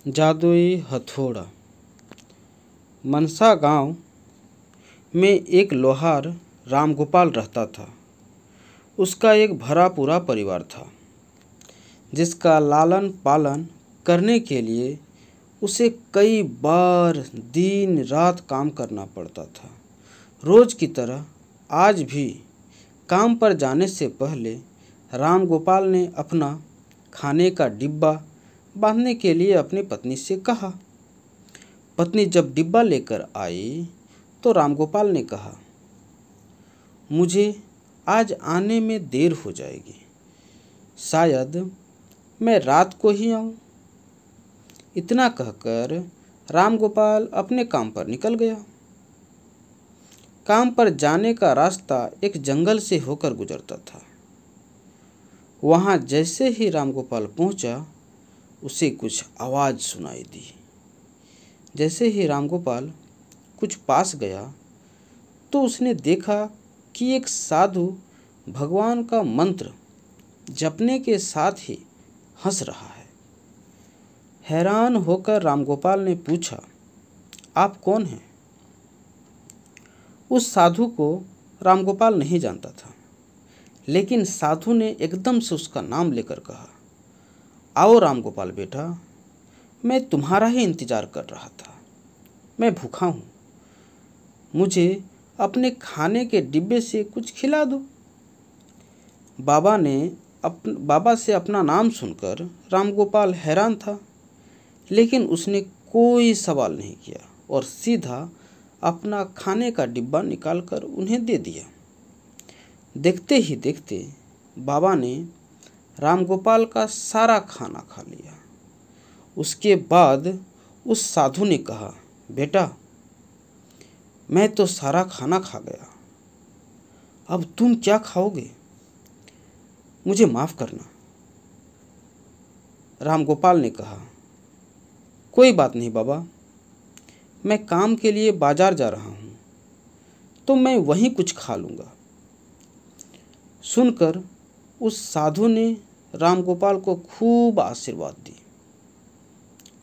जादुई हथौड़ा। मनसा गांव में एक लोहार रामगोपाल रहता था। उसका एक भरा पूरा परिवार था, जिसका लालन पालन करने के लिए उसे कई बार दिन रात काम करना पड़ता था। रोज की तरह आज भी काम पर जाने से पहले रामगोपाल ने अपना खाने का डिब्बा बांधने के लिए अपनी पत्नी से कहा। पत्नी जब डिब्बा लेकर आई तो रामगोपाल ने कहा, मुझे आज आने में देर हो जाएगी, शायद मैं रात को ही आऊं। इतना कहकर रामगोपाल अपने काम पर निकल गया। काम पर जाने का रास्ता एक जंगल से होकर गुजरता था। वहां जैसे ही रामगोपाल पहुंचा, उसे कुछ आवाज़ सुनाई दी। जैसे ही रामगोपाल कुछ पास गया तो उसने देखा कि एक साधु भगवान का मंत्र जपने के साथ ही हंस रहा है। हैरान होकर रामगोपाल ने पूछा, आप कौन हैं? उस साधु को रामगोपाल नहीं जानता था, लेकिन साधु ने एकदम से उसका नाम लेकर कहा, आओ रामगोपाल बेटा, मैं तुम्हारा ही इंतज़ार कर रहा था। मैं भूखा हूँ, मुझे अपने खाने के डिब्बे से कुछ खिला दो। बाबा से अपना नाम सुनकर रामगोपाल हैरान था, लेकिन उसने कोई सवाल नहीं किया और सीधा अपना खाने का डिब्बा निकालकर उन्हें दे दिया। देखते ही देखते बाबा ने रामगोपाल का सारा खाना खा लिया। उसके बाद उस साधु ने कहा, बेटा, मैं तो सारा खाना खा गया, अब तुम क्या खाओगे? मुझे माफ़ करना। रामगोपाल ने कहा, कोई बात नहीं बाबा, मैं काम के लिए बाजार जा रहा हूँ, तो मैं वहीं कुछ खा लूँगा। सुनकर उस साधु ने रामगोपाल को खूब आशीर्वाद दी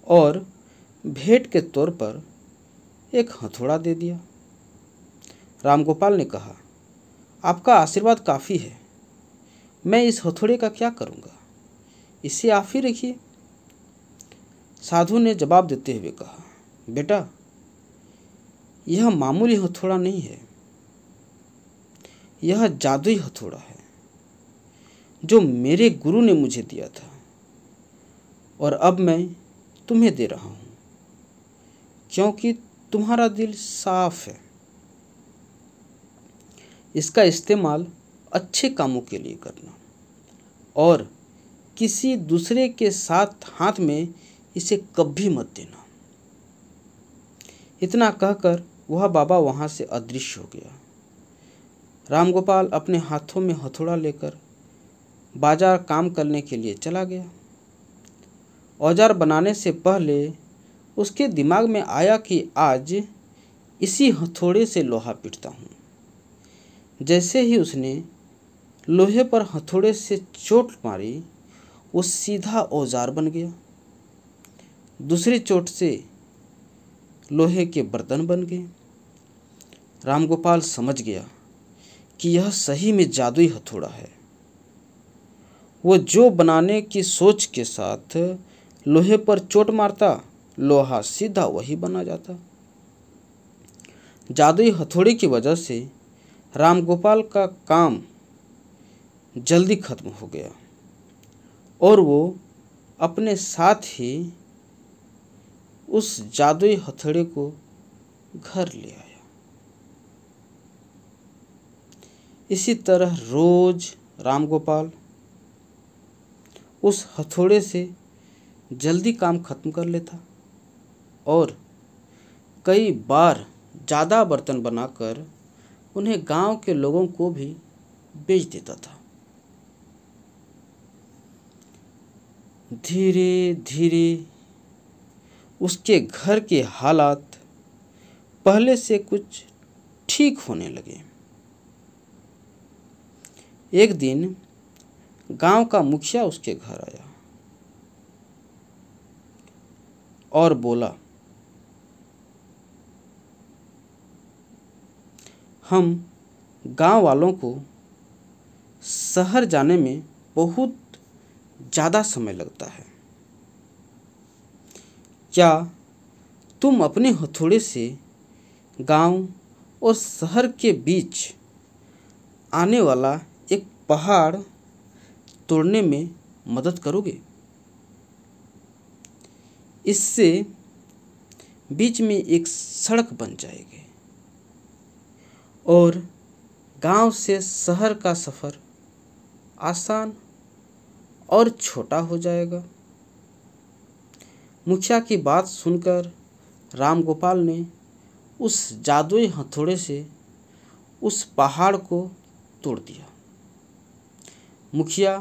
और भेंट के तौर पर एक हथौड़ा दे दिया। रामगोपाल ने कहा, आपका आशीर्वाद काफ़ी है, मैं इस हथौड़े का क्या करूँगा, इसे आप ही रखिए। साधु ने जवाब देते हुए कहा, बेटा, यह मामूली हथौड़ा नहीं है, यह जादुई हथौड़ा है जो मेरे गुरु ने मुझे दिया था और अब मैं तुम्हें दे रहा हूँ, क्योंकि तुम्हारा दिल साफ है। इसका इस्तेमाल अच्छे कामों के लिए करना और किसी दूसरे के साथ हाथ में इसे कभी मत देना। इतना कहकर वह बाबा वहाँ से अदृश्य हो गया। रामगोपाल अपने हाथों में हथौड़ा लेकर बाजार काम करने के लिए चला गया। औजार बनाने से पहले उसके दिमाग में आया कि आज इसी हथौड़े से लोहा पीटता हूँ। जैसे ही उसने लोहे पर हथौड़े से चोट मारी, वो सीधा औजार बन गया। दूसरी चोट से लोहे के बर्तन बन गए। रामगोपाल समझ गया कि यह सही में जादुई हथौड़ा है। वो जो बनाने की सोच के साथ लोहे पर चोट मारता, लोहा सीधा वही बना जाता। जादुई हथौड़े की वजह से रामगोपाल का काम जल्दी खत्म हो गया और वो अपने साथ ही उस जादुई हथौड़े को घर ले आया। इसी तरह रोज रामगोपाल उस हथौड़े से जल्दी काम खत्म कर लेता और कई बार ज़्यादा बर्तन बनाकर उन्हें गांव के लोगों को भी बेच देता था। धीरे धीरे उसके घर के हालात पहले से कुछ ठीक होने लगे। एक दिन गांव का मुखिया उसके घर आया। और बोला, हम गांव वालों को शहर जाने में बहुत ज़्यादा समय लगता है। क्या तुम अपने हथौड़े से गांव और शहर के बीच आने वाला एक पहाड़ तोड़ने में मदद करोगे? इससे बीच में एक सड़क बन जाएगी और गांव से शहर का सफ़र आसान और छोटा हो जाएगा। मुखिया की बात सुनकर रामगोपाल ने उस जादुई हथौड़े से उस पहाड़ को तोड़ दिया। मुखिया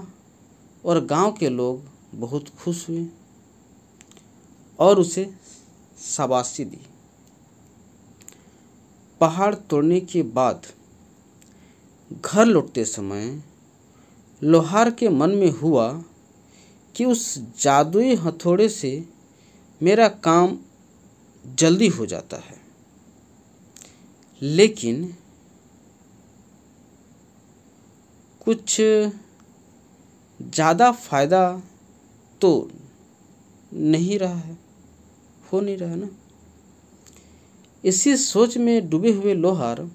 और गांव के लोग बहुत खुश हुए और उसे शाबाशी दी। पहाड़ तोड़ने के बाद घर लौटते समय लोहार के मन में हुआ कि उस जादुई हथौड़े से मेरा काम जल्दी हो जाता है, लेकिन कुछ ज़्यादा फायदा तो नहीं रहा है, हो नहीं रहा ना। इसी सोच में डूबे हुए लोहार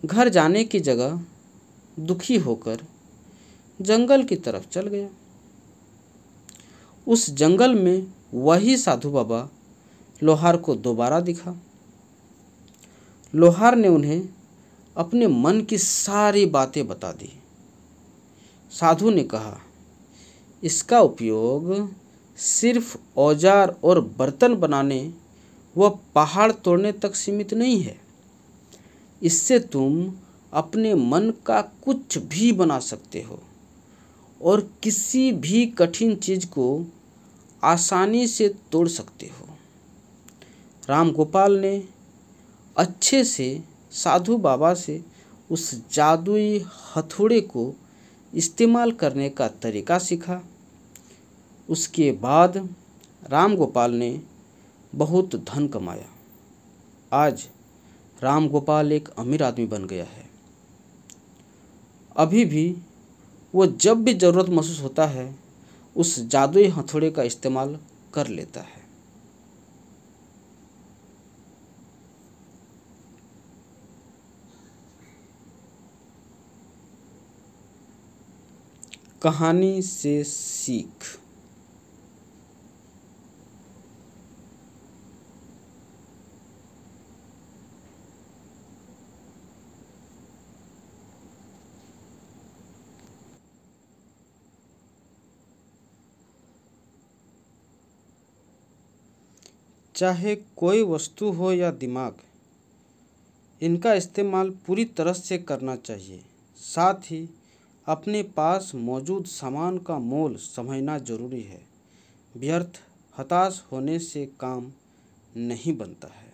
घर जाने की जगह दुखी होकर जंगल की तरफ चल गया। उस जंगल में वही साधु बाबा लोहार को दोबारा दिखा। लोहार ने उन्हें अपने मन की सारी बातें बता दी। साधु ने कहा, इसका उपयोग सिर्फ औजार और बर्तन बनाने व पहाड़ तोड़ने तक सीमित नहीं है। इससे तुम अपने मन का कुछ भी बना सकते हो और किसी भी कठिन चीज़ को आसानी से तोड़ सकते हो। रामगोपाल ने अच्छे से साधु बाबा से उस जादुई हथौड़े को इस्तेमाल करने का तरीका सीखा। उसके बाद रामगोपाल ने बहुत धन कमाया। आज रामगोपाल एक अमीर आदमी बन गया है। अभी भी वो जब भी ज़रूरत महसूस होता है उस जादुई हथौड़े का इस्तेमाल कर लेता है। कहानी से सीख। चाहे कोई वस्तु हो या दिमाग, इनका इस्तेमाल पूरी तरह से करना चाहिए। साथ ही अपने पास मौजूद सामान का मोल समझना जरूरी है। व्यर्थ हताश होने से काम नहीं बनता है।